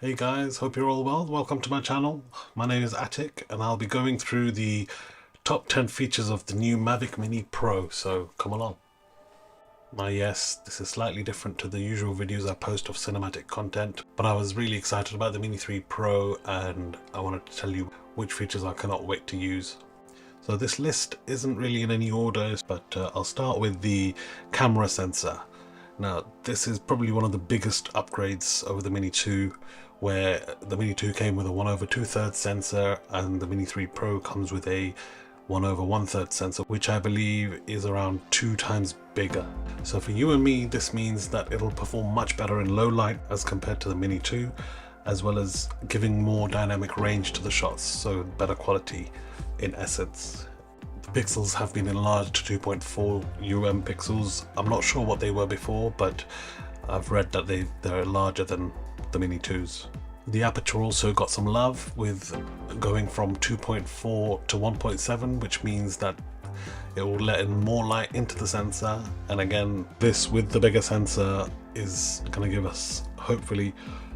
Hey guys, hope you're all well. Welcome to my channel. My name is Attic and I'll be going through the top 10 features of the new Mavic Mini Pro, so come along. Now yes, this is slightly different to the usual videos I post of cinematic content, but I was really excited about the Mini 3 Pro and I wanted to tell you which features I cannot wait to use. So this list isn't really in any order, but I'll start with the camera sensor. Now this is probably one of the biggest upgrades over the Mini 2, where the Mini 2 came with a 1/2 sensor and the Mini 3 Pro comes with a 1/1 sensor, which I believe is around 2 times bigger. So for you and me, this means that it'll perform much better in low light as compared to the Mini 2, as well as giving more dynamic range to the shots, so better quality in essence. The pixels have been enlarged to 2.4 pixels. I'm not sure what they were before, but I've read that they're larger than the Mini 2s. The aperture also got some love, with going from 2.4 to 1.7, which means that it will let in more light into the sensor, and again, this with the bigger sensor is going to give us hopefully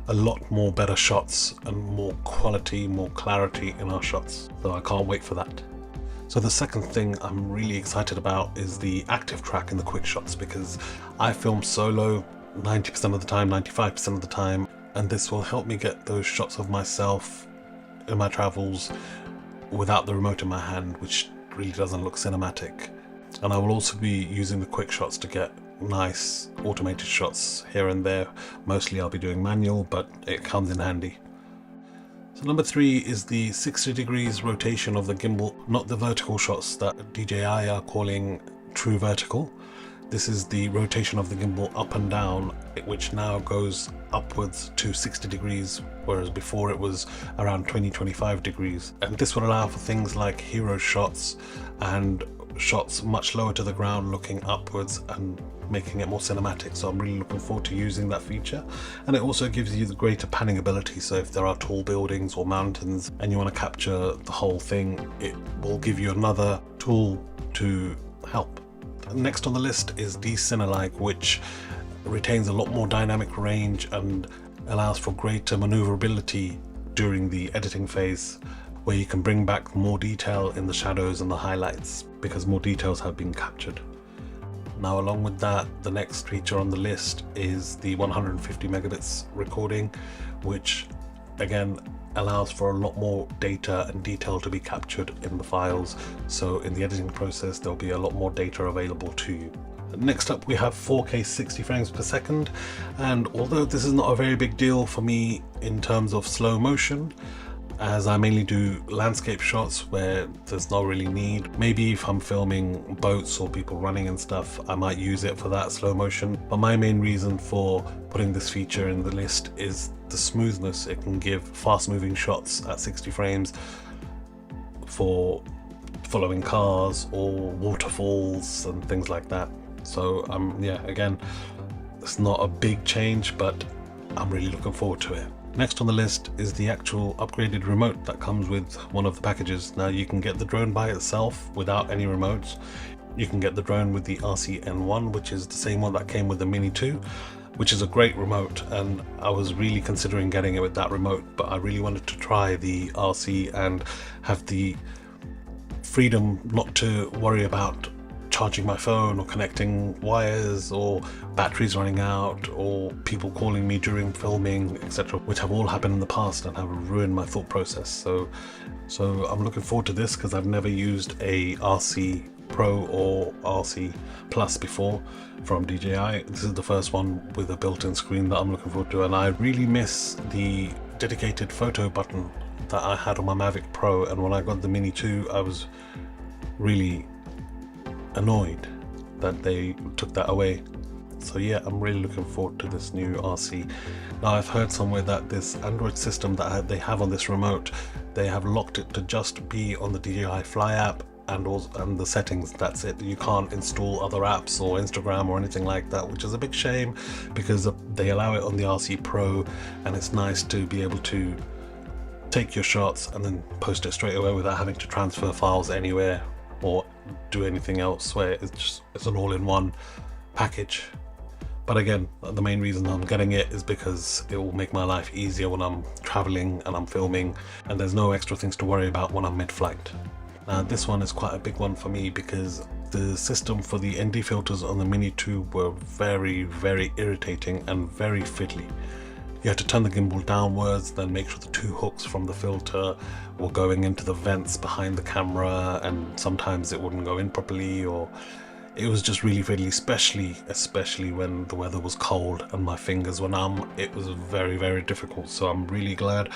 a lot more better shots and more quality, more clarity in our shots, so I can't wait for that. So the second thing I'm really excited about is the active track in the quick shots, because I film solo 90% of the time, 95% of the time, and this will help me get those shots of myself in my travels without the remote in my hand, which really doesn't look cinematic. And I will also be using the quick shots to get nice automated shots here and there. Mostly I'll be doing manual, but it comes in handy. So number 3 is the 60 degrees rotation of the gimbal, not the vertical shots that DJI are calling true vertical. This is the rotation of the gimbal up and down, which now goes upwards to 60 degrees, whereas before it was around 20-25 degrees. And this will allow for things like hero shots and shots much lower to the ground looking upwards and making it more cinematic. So I'm really looking forward to using that feature. And it also gives you the greater panning ability, so if there are tall buildings or mountains and you want to capture the whole thing, it will give you another tool to help. Next on the list is Cinelike, which retains a lot more dynamic range and allows for greater maneuverability during the editing phase, where you can bring back more detail in the shadows and the highlights because more details have been captured. Now along with that, the next feature on the list is the 150 megabits recording, which again allows for a lot more data and detail to be captured in the files, so in the editing process there'll be a lot more data available to you. Next up we have 4K 60 frames per second, and although this is not a very big deal for me in terms of slow motion, as I mainly do landscape shots where there's no really need. Maybe if I'm filming boats or people running and stuff, I might use it for that slow motion. But my main reason for putting this feature in the list is the smoothness it can give fast moving shots at 60 frames for following cars or waterfalls and things like that. So yeah, again, it's not a big change, but I'm really looking forward to it. Next on the list is the actual upgraded remote that comes with one of the packages. Now you can get the drone by itself without any remotes. You can get the drone with the RC-N1, which is the same one that came with the Mini 2, which is a great remote, and I was really considering getting it with that remote, but I really wanted to try the RC and have the freedom not to worry about charging my phone or connecting wires or batteries running out or people calling me during filming, etc., which have all happened in the past and have ruined my thought process. So I'm looking forward to this because I've never used a RC Pro or RC Plus before from DJI. This is the first one with a built-in screen that I'm looking forward to, and I really miss the dedicated photo button that I had on my Mavic Pro, and when I got the Mini 2 I was really annoyed that they took that away. So yeah, I'm really looking forward to this new RC. Now I've heard somewhere that this Android system that they have on this remote, they have locked it to just be on the DJI Fly app and the settings. That's it. You can't install other apps or Instagram or anything like that, which is a big shame because they allow it on the RC Pro, and it's nice to be able to take your shots and then post it straight away without having to transfer files anywhere or do anything else, where it's an all-in-one package. But again, the main reason I'm getting it is because it will make my life easier when I'm traveling and I'm filming, and there's no extra things to worry about when I'm mid-flight. Now this one is quite a big one for me because the system for the ND filters on the Mini 2 were very irritating and very fiddly. You had to turn the gimbal downwards, then make sure the two hooks from the filter were going into the vents behind the camera, and sometimes it wouldn't go in properly, or it was just really fiddly, especially when the weather was cold and my fingers were numb. It was very difficult. So I'm really glad.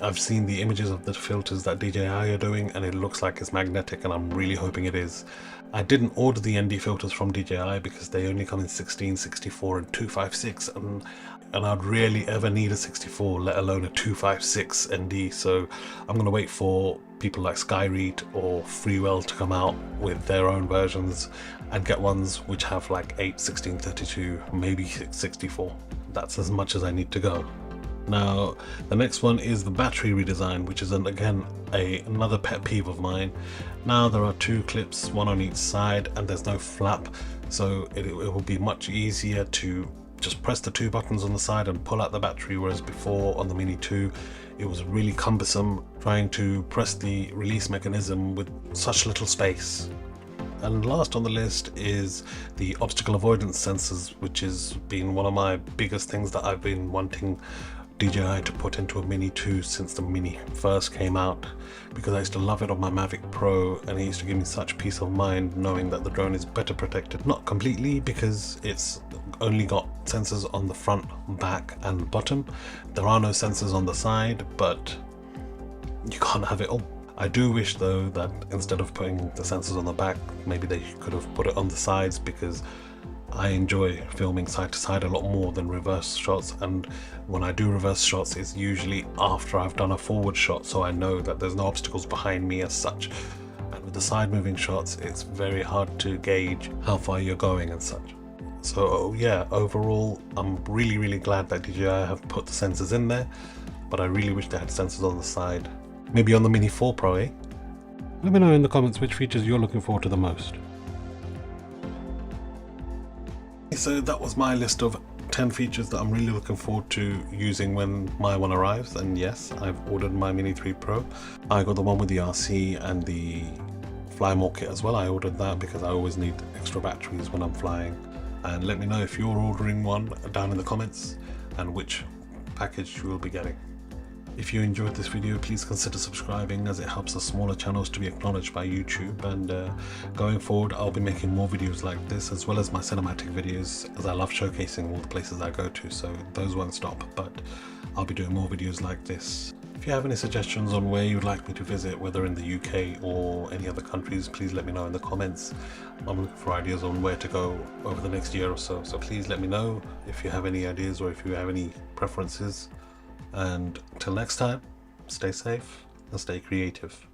I've seen the images of the filters that DJI are doing and it looks like it's magnetic, and I'm really hoping it is. I didn't order the ND filters from DJI because they only come in 16, 64 and 256, and I'd rarely ever need a 64, let alone a 256 ND. So I'm going to wait for people like Skyread or Freewell to come out with their own versions and get ones which have like 8, 16, 32, maybe 64. That's as much as I need to go. Now the next one is the battery redesign, which is again another pet peeve of mine. Now there are two clips, one on each side, and there's no flap, so it will be much easier to just press the two buttons on the side and pull out the battery, whereas before on the Mini 2 it was really cumbersome trying to press the release mechanism with such little space. And last on the list is the obstacle avoidance sensors, which has been one of my biggest things that I've been wanting DJI to put into a Mini 2 since the Mini first came out, because I used to love it on my Mavic Pro and it used to give me such peace of mind knowing that the drone is better protected. Not completely, because it's only got sensors on the front, back and bottom. There are no sensors on the side, but you can't have it all. I do wish though that instead of putting the sensors on the back, maybe they could have put it on the sides, because I enjoy filming side to side a lot more than reverse shots, and when I do reverse shots it's usually after I've done a forward shot, so I know that there's no obstacles behind me as such. And with the side moving shots it's very hard to gauge how far you're going and such. So yeah, overall I'm really glad that DJI have put the sensors in there, but I really wish they had sensors on the side. Maybe on the Mini 4 Pro, eh? Let me know in the comments which features you're looking forward to the most. So that was my list of 10 features that I'm really looking forward to using when my one arrives. And yes, I've ordered my Mini 3 Pro. I got the one with the RC and the Fly More kit as well. I ordered that because I always need extra batteries when I'm flying. And let me know if you're ordering one down in the comments and which package you will be getting. If you enjoyed this video, please consider subscribing, as it helps the smaller channels to be acknowledged by YouTube. And going forward I'll be making more videos like this, as well as my cinematic videos, as I love showcasing all the places I go to, so those won't stop, but I'll be doing more videos like this. If you have any suggestions on where you'd like me to visit, whether in the UK or any other countries, please let me know in the comments. I'm looking for ideas on where to go over the next year or so, so please let me know if you have any ideas or if you have any preferences. And till next time, stay safe and stay creative.